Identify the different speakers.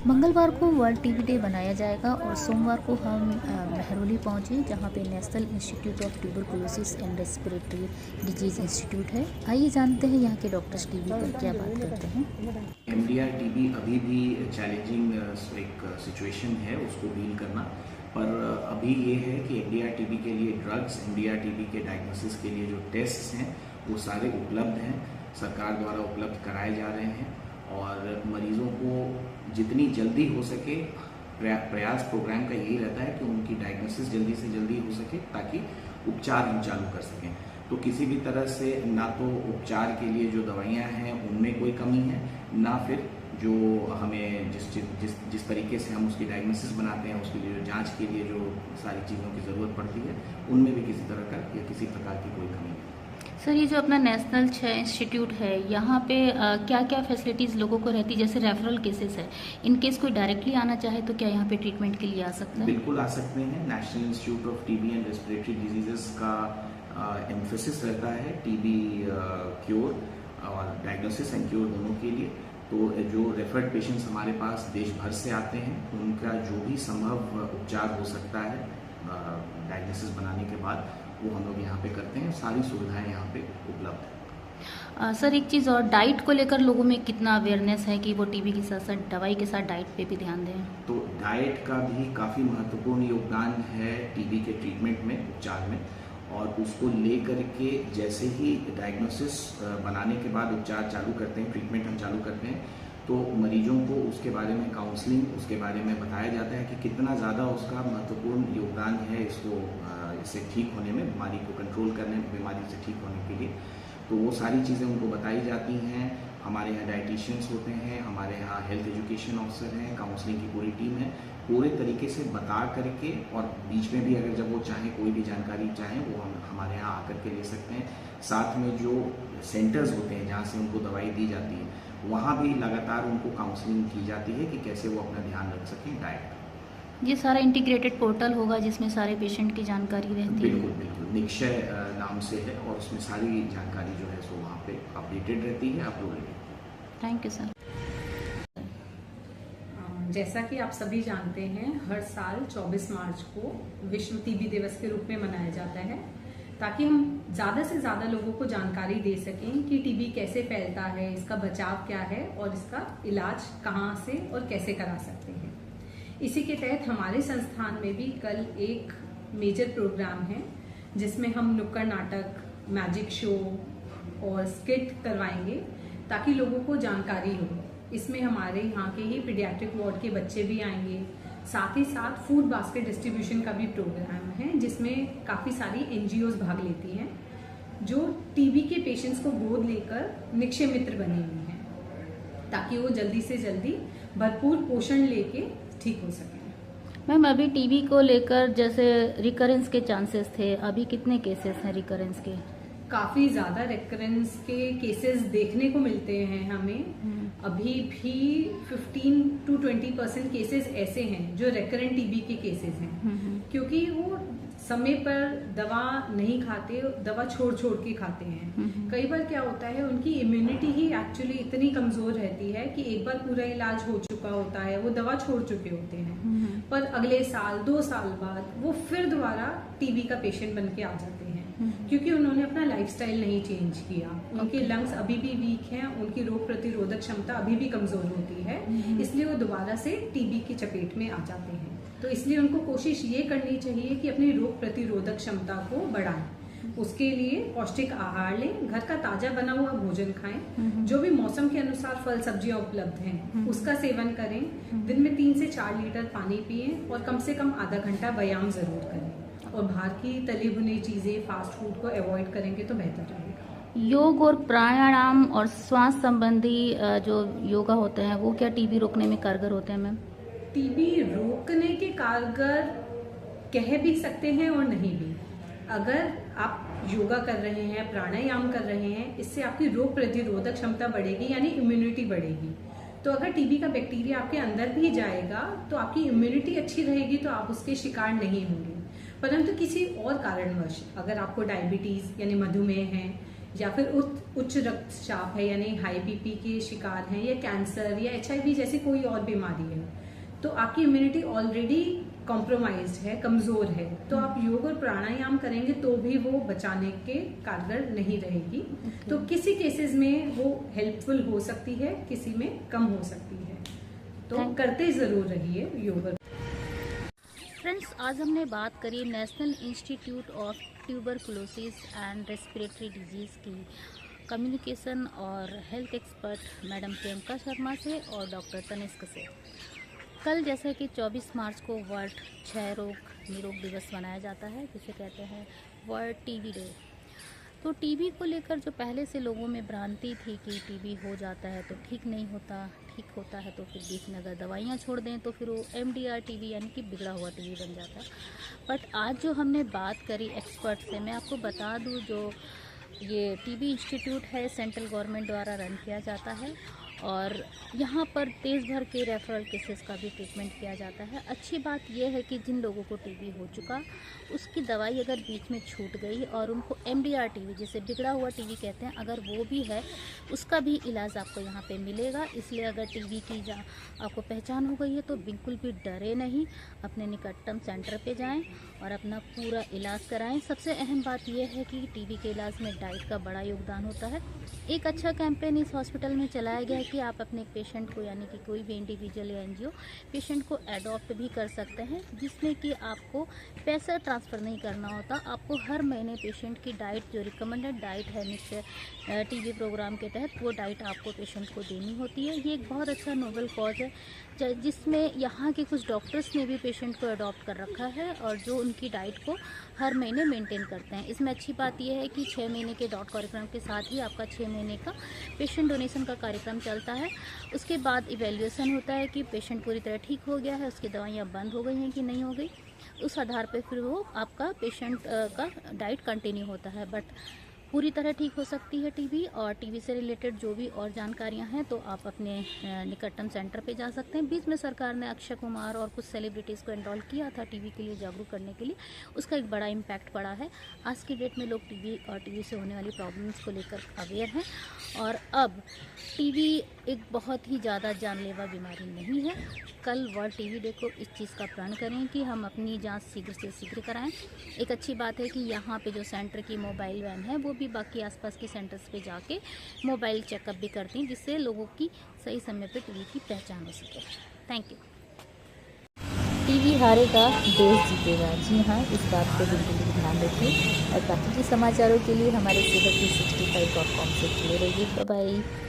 Speaker 1: मंगलवार को world TB day मनाया जाएगा और सोमवार को हम महरौली पहुंचे जहां पे national institute of tuberculosis and respiratory disease institute है। आइए जानते हैं यहाँ के डॉक्टर्स टीबी पर क्या बात करते हैं।
Speaker 2: MDR टीबी अभी भी चैलेंजिंग एक सिचुएशन है उसको डील करना, पर अभी ये है कि MDR टीबी के लिए ड्रग्स, MDR टीबी के डायग्नोसिस के लिए जो टेस्ट्स हैं वो सारे उपलब्ध हैं, सरकार द्वारा उपलब्ध कराए जा रहे हैं और मरीजों को जितनी जल्दी हो सके प्रयास प्रोग्राम का यही रहता है कि उनकी डायग्नोसिस जल्दी से जल्दी हो सके ताकि उपचार हम चालू कर सकें। तो किसी भी तरह से ना तो उपचार के लिए जो दवाइयाँ हैं उनमें कोई कमी है, ना फिर जो हमें जिस तरीके से हम उसकी डायग्नोसिस बनाते हैं उसके लिए जो जांच के लिए जो सारी चीज़ों की ज़रूरत पड़ती है उनमें भी किसी तरह का या किसी प्रकार की कोई कमी नहीं।
Speaker 1: सर, ये जो अपना नेशनल 6 इंस्टीट्यूट है यहाँ पे क्या क्या फैसिलिटीज़ लोगों को रहती है? जैसे रेफरल केसेस है, इन केस कोई डायरेक्टली आना चाहे तो क्या यहाँ पे ट्रीटमेंट के लिए आ सकता है?
Speaker 2: बिल्कुल आ सकते हैं। National institute of TB and respiratory diseases का एम्फेसिस रहता है टीबी क्योर और डायग्नोसिस एंड क्योर दोनों के लिए। तो जो रेफर्ड पेशेंट्स हमारे पास देश भर से आते हैं उनका जो भी संभव उपचार हो सकता है डायग्नोसिस बनाने के बाद वो हम लोग यहाँ पे करते हैं। सारी सुविधाएं यहाँ पे उपलब्ध है।
Speaker 1: सर, एक चीज़ और, डाइट को लेकर लोगों में कितना अवेयरनेस है कि वो टीबी के साथ साथ दवाई के साथ डाइट पे भी ध्यान दें?
Speaker 2: तो डाइट का भी काफ़ी महत्वपूर्ण योगदान है टीबी के ट्रीटमेंट में, उपचार में, और उसको लेकर के जैसे ही डायग्नोसिस बनाने के बाद उपचार चालू करते हैं, ट्रीटमेंट हम चालू करते हैं, तो मरीजों को उसके बारे में काउंसलिंग, उसके बारे में बताया जाता है कि कितना ज़्यादा उसका महत्वपूर्ण योगदान है इसको इससे ठीक होने में, बीमारी को कंट्रोल करने में, बीमारी से ठीक होने के लिए। तो वो सारी चीज़ें उनको बताई जाती हैं। हमारे यहाँ डाइटिशियंस होते हैं, हमारे यहाँ हेल्थ एजुकेशन ऑफिसर हैं, काउंसलिंग की पूरी टीम है, पूरे तरीके से बता करके, और बीच में भी अगर जब वो चाहें कोई भी जानकारी चाहें वो हम हमारे यहाँ आकर के ले सकते हैं। साथ में जो सेंटर्स होते हैं जहाँ से उनको दवाई दी जाती है वहाँ भी लगातार उनको काउंसलिंग की जाती है कि कैसे वो अपना ध्यान रख सकें डाइट।
Speaker 1: ये सारा इंटीग्रेटेड पोर्टल होगा जिसमें सारे पेशेंट की जानकारी रहती है?
Speaker 2: बिल्कुल बिल्कुल, निक्षय नाम से है और उसमें सारी जानकारी जो है सो वहाँ पे अपडेटेड रहती है, अपलोडेड है।
Speaker 1: Thank you sir.
Speaker 3: जैसा कि आप सभी जानते हैं, हर साल 24 मार्च को विश्व टीबी दिवस के रूप में मनाया जाता है ताकि हम ज़्यादा से ज़्यादा लोगों को जानकारी दे सकें कि टीबी कैसे फैलता है, इसका बचाव क्या है और इसका इलाज कहाँ से और कैसे करा सकते हैं। इसी के तहत हमारे संस्थान में भी कल एक मेजर प्रोग्राम है जिसमें हम नुक्कड़ नाटक, मैजिक शो और स्किट करवाएंगे ताकि लोगों को जानकारी हो। इसमें हमारे यहाँ के ही पीडियाट्रिक वार्ड के बच्चे भी आएंगे, साथ ही साथ फूड बास्केट डिस्ट्रीब्यूशन का भी प्रोग्राम है जिसमें काफ़ी सारी NGOs भाग लेती हैं जो टीबी के पेशेंट्स को गोद लेकर निक्षय मित्र बनी हुई हैं ताकि वो जल्दी से जल्दी भरपूर पोषण लेके ठीक हो सकें।
Speaker 1: मैम, अभी टीबी को लेकर जैसे रिकरेंस के चांसेस थे, अभी कितने केसेस हैं रिकरेंस के?
Speaker 3: काफ़ी ज़्यादा रिकरेंस के केसेस देखने को मिलते हैं हमें। अभी भी 15 to 20% केसेस ऐसे हैं जो रिकरेंट टीबी के केसेस हैं क्योंकि वो समय पर दवा नहीं खाते, दवा छोड़ के खाते हैं। कई बार क्या होता है, उनकी इम्यूनिटी ही एक्चुअली इतनी कमज़ोर रहती है कि एक बार पूरा इलाज हो चुका होता है, वो दवा छोड़ चुके होते हैं, पर अगले साल 2 साल बाद वो फिर दोबारा टीबी का पेशेंट बन के आ जाते हैं क्योंकि उन्होंने अपना लाइफस्टाइल नहीं चेंज किया। उनके लंग्स अभी भी वीक हैं, उनकी रोग प्रतिरोधक क्षमता अभी भी कमज़ोर होती है, इसलिए वो दोबारा से टीबी की चपेट में आ जाते हैं। तो इसलिए उनको कोशिश ये करनी चाहिए कि अपनी रोग प्रतिरोधक क्षमता को बढ़ाएं। उसके लिए पौष्टिक आहार लें, घर का ताजा बना हुआ भोजन खाएं, जो भी मौसम के अनुसार फल सब्जियां उपलब्ध हैं उसका सेवन करें, दिन में 3 से 4 लीटर पानी पिएं और कम से कम आधा घंटा व्यायाम जरूर करें, और बाहर की तली भुनी चीजें, फास्ट फूड को अवॉइड करेंगे तो बेहतर रहेगा।
Speaker 1: योग और प्राणायाम और श्वास संबंधी जो योगा होते हैं वो क्या टीबी रोकने में कारगर होते हैं मैम?
Speaker 3: टीबी रोकने के कारगर कह भी सकते हैं और नहीं भी। अगर आप योगा कर रहे हैं, प्राणायाम कर रहे हैं, इससे आपकी रोग प्रतिरोधक क्षमता बढ़ेगी यानी इम्यूनिटी बढ़ेगी। तो अगर टीबी का बैक्टीरिया आपके अंदर भी जाएगा तो आपकी इम्यूनिटी अच्छी रहेगी तो आप उसके शिकार नहीं होंगे। परंतु किसी और कारणवश, अगर आपको डायबिटीज यानी मधुमेह है या फिर उच्च रक्तचाप है यानी हाई बीपी के शिकार हैं, या कैंसर या HIV जैसी कोई और बीमारी है, तो आपकी इम्यूनिटी ऑलरेडी कॉम्प्रोमाइज्ड है, कमजोर है, तो आप योग और प्राणायाम करेंगे तो भी वो बचाने के कारगर नहीं रहेगी। तो किसी केसेस में वो हेल्पफुल हो सकती है, किसी में कम हो सकती है, तो करते जरूर रहिए योग।
Speaker 1: फ्रेंड्स, आज हमने बात करी national institute of tuberculosis and respiratory disease की कम्युनिकेशन और health expert madam Priyanka Sharma से और डॉक्टर तनिष्क से। कल जैसे कि 24 मार्च को वर्ल्ड क्षय रोग निरोग दिवस मनाया जाता है, जिसे कहते हैं वर्ल्ड टीबी डे। तो टीबी को लेकर जो पहले से लोगों में भ्रांति थी कि टीबी हो जाता है तो ठीक नहीं होता, ठीक होता है तो फिर बीच में अगर दवाइयाँ छोड़ दें तो फिर वो MDR टीबी यानी कि बिगड़ा हुआ टीबी बन जाता है। बट आज जो हमने बात करी एक्सपर्ट से, मैं आपको बता दूं, जो ये टीबी इंस्टीट्यूट है सेंट्रल गवर्नमेंट द्वारा रन किया जाता है और यहाँ पर देश भर के रेफरल केसेस का भी ट्रीटमेंट किया जाता है। अच्छी बात यह है कि जिन लोगों को टीबी हो चुका, उसकी दवाई अगर बीच में छूट गई और उनको MDR टीबी, जिसे बिगड़ा हुआ टीबी कहते हैं, अगर वो भी है, उसका भी इलाज आपको यहाँ पे मिलेगा। इसलिए अगर टीबी की आपको पहचान हो गई है तो बिल्कुल भी डरे नहीं, अपने निकटतम सेंटर पे जाएं और अपना पूरा इलाज कराएं। सबसे अहम बात यह है कि टीबी के इलाज में डाइट का बड़ा योगदान होता है। एक अच्छा कैंपेन इस हॉस्पिटल में चलाया गया है कि आप अपने पेशेंट को, यानी कि कोई भी इंडिविजुअल या NGO पेशेंट को एडॉप्ट भी कर सकते हैं, जिसमें कि आपको पैसा ट्रांसफ़र नहीं करना होता। आपको हर महीने पेशेंट की डाइट, जो रिकमेंडेड डाइट है निश्चय टीबी प्रोग्राम के तहत, वो डाइट आपको पेशेंट को देनी होती है। ये एक बहुत अच्छा नोबल कॉज है जिसमें यहाँ के कुछ डॉक्टर्स ने भी पेशेंट को अडॉप्ट कर रखा है और जो उनकी डाइट को हर महीने मेंटेन करते हैं। इसमें अच्छी बात यह है कि 6 महीने के डॉट कार्यक्रम के साथ ही आपका 6 महीने का पेशेंट डोनेशन का कार्यक्रम चलता है। उसके बाद इवैल्यूएशन होता है कि पेशेंट पूरी तरह ठीक हो गया है, उसकी दवाइयाँ बंद हो गई हैं कि नहीं हो गई। उस आधार पर फिर वो आपका पेशेंट का डाइट कंटिन्यू होता है। बट पूरी तरह ठीक हो सकती है टीबी, और टीबी से रिलेटेड जो भी और जानकारियां हैं तो आप अपने निकटतम सेंटर पे जा सकते हैं। बीच में सरकार ने अक्षय कुमार और कुछ सेलिब्रिटीज़ को एनरोल किया था टीबी के लिए जागरूक करने के लिए, उसका एक बड़ा इम्पैक्ट पड़ा है। आज की डेट में लोग टीबी और टीबी से होने वाली प्रॉब्लम्स को लेकर अवेयर हैं और अब टीबी एक बहुत ही ज़्यादा जानलेवा बीमारी नहीं है। कल वर्ल्ड टीबी डे को इस चीज़ का प्रण करें कि हम अपनी जांच शीघ्र से शीघ्र कराएं। एक अच्छी बात है कि यहाँ पे जो सेंटर की मोबाइल वैन है वो भी बाकी आसपास के सेंटर्स पे जाके मोबाइल चेकअप भी करती हैं, जिससे लोगों की सही समय पे टीबी की पहचान हो सके। Thank you. टीबी हारेगा, देश जीतेगा। जी हाँ, इस बात को बिल्कुल भी ध्यान रखिए और बाकी के समाचारों के लिए हमारे सेहत365.com से जुड़े रहिए। Bye bye.